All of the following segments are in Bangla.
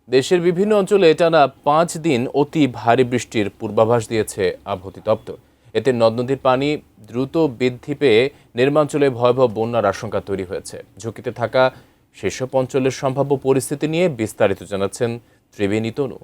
দেশের বিভিন্ন অঞ্চলে টানা ৫ দিন অতি ভারী বৃষ্টির পূর্বাভাস দিয়েছে আবহাওয়া দপ্তর। এতে নদ নদীর পানি দ্রুত বৃদ্ধি পেয়ে নির্মাঞ্চলে ভয়াবহ বন্যার আশঙ্কা তৈরি হয়েছে। ঝুঁকিতে থাকা সেসব অঞ্চলের সম্ভাব্য পরিস্থিতি নিয়ে বিস্তারিত জানাচ্ছেন ত্রিবেণী তনু।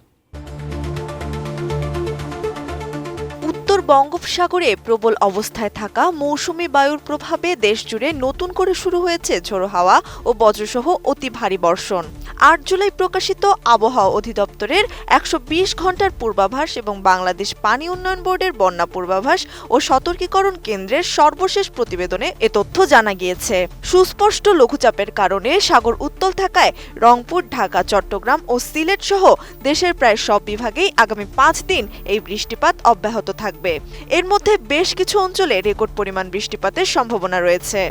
উত্তর বঙ্গোপসাগরে প্রবল অবস্থায় থাকা মৌসুমী বায়ুর প্রভাবে দেশজুড়ে নতুন করে শুরু হয়েছে ঝোড়ো হাওয়া ও বজ্রসহ অতি ভারী বর্ষণ। ৮ জুলাই প্রকাশিত আবহাওয়া অধিদপ্তরের ১২০ ঘন্টার পূর্বাভাস এবং বাংলাদেশ পানি উন্নয়ন বোর্ডের বন্যা পূর্বাভাস ও সতর্কীকরণ কেন্দ্রের সর্বশেষ প্রতিবেদনে এ তথ্য জানা গিয়েছে। সুস্পষ্ট লঘুচাপের কারণে সাগর উত্তল থাকায় রংপুর, ঢাকা, চট্টগ্রাম ও সিলেট সহ দেশের প্রায় সব বিভাগেই আগামী ৫ দিন এই বৃষ্টিপাত অব্যাহত থাকবে। এর মধ্যে বেশ কিছু অঞ্চলে রেকর্ড পরিমাণ বৃষ্টিপাতের সম্ভাবনা রয়েছে।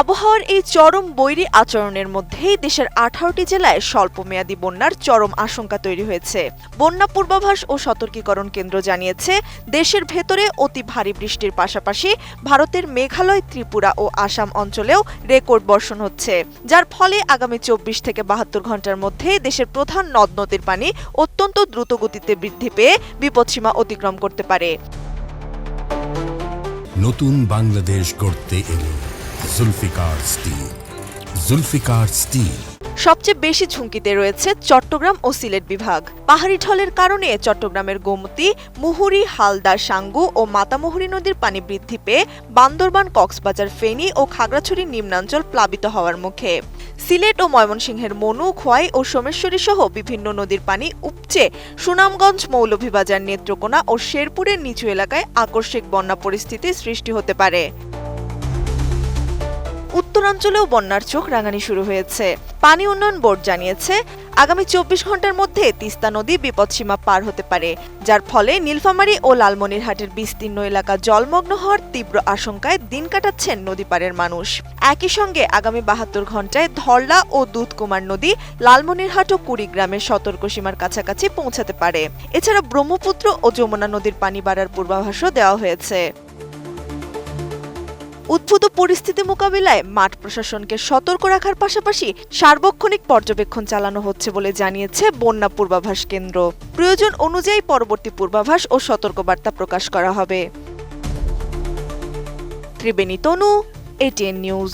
আবহাওয়ার এই চরম বৈরী আচরণের মধ্যেই দেশের ১৮টি জেলায় স্বল্পমেয়াদী বন্যার চরম আশঙ্কা তৈরি হয়েছে। বন্যা পূর্বাভাস ও সতর্কীকরণ কেন্দ্র জানিয়েছে, দেশের ভেতরে অতি ভারী বৃষ্টির পাশাপাশি ভারতের মেঘালয়, ত্রিপুরা ও আসাম অঞ্চলেও রেকর্ড বর্ষণ হচ্ছে, যার ফলে আগামী ২৪ থেকে ৭২ ঘন্টার মধ্যে দেশের প্রধান নদ নদীর পানি অত্যন্ত দ্রুত গতিতে বৃদ্ধি পেয়ে বিপদসীমা অতিক্রম করতে পারে। নতুন বাংলাদেশ গড়তে এলো জুলফিকার স্টিল। জুলফিকার স্টিল সবচেয়ে বেশি ঝুঁকিতে রয়েছে চট্টগ্রাম ও সিলেট বিভাগ। পাহাড়ি ঢলের কারণে চট্টগ্রামের গোমতী, মুহুরী, হালদা, সাঙ্গু ও মাতামুহুরী নদীর পানি বৃদ্ধি পেয়ে বান্দরবান, কক্সবাজার, ফেনী ও খাগড়াছড়ির নিম্নাঞ্চল প্লাবিত হওয়ার মুখে। সিলেট ও ময়মনসিংহের মনু, খোয়াই ও সোমেশ্বরী সহ বিভিন্ন নদীর পানি উপচে সুনামগঞ্জ, মৌলভীবাজার, নেত্রকোনা ও শেরপুরের নিচু এলাকায় আকস্মিক বন্যা পরিস্থিতির সৃষ্টি হতে পারে। উত্তরাঞ্চলেও বন্যার চোখ রাঙানি শুরু হয়েছে। পানি উন্নয়ন বোর্ড জানিয়েছে, আগামী ২৪ ঘন্টার মধ্যে তিস্তা নদী বিপদসীমা পার হতে পারে, যার ফলে নীলফামারী ও লালমনিরহাটের বিস্তীর্ণ এলাকা জলমগ্ন হওয়ার তীব্র আশঙ্কায় দিন কাটাচ্ছেন নদীপাড়ের মানুষ। একই সঙ্গে আগামী ৭২ ঘন্টায় ধরলা ও দুধকুমার নদী লালমনিরহাট ও কুড়িগ্রামের সতর্কসীমার কাছাকাছি পৌঁছাতে পারে। এছাড়া ব্রহ্মপুত্র ও যমুনা নদীর পানি বাড়ার পূর্বাভাসও দেওয়া হয়েছে। উদ্ভূত পরিস্থিতি মোকাবিলায় মাঠ প্রশাসনকে সতর্ক রাখার পাশাপাশি সার্বক্ষণিক পর্যবেক্ষণ চালানো হচ্ছে বলে জানিয়েছে বন্যা পূর্বাভাস কেন্দ্র। প্রয়োজন অনুযায়ী পরবর্তী পূর্বাভাস ও সতর্কবার্তা প্রকাশ করা হবে। ত্রিবেণী তনু, ATN নিউজ।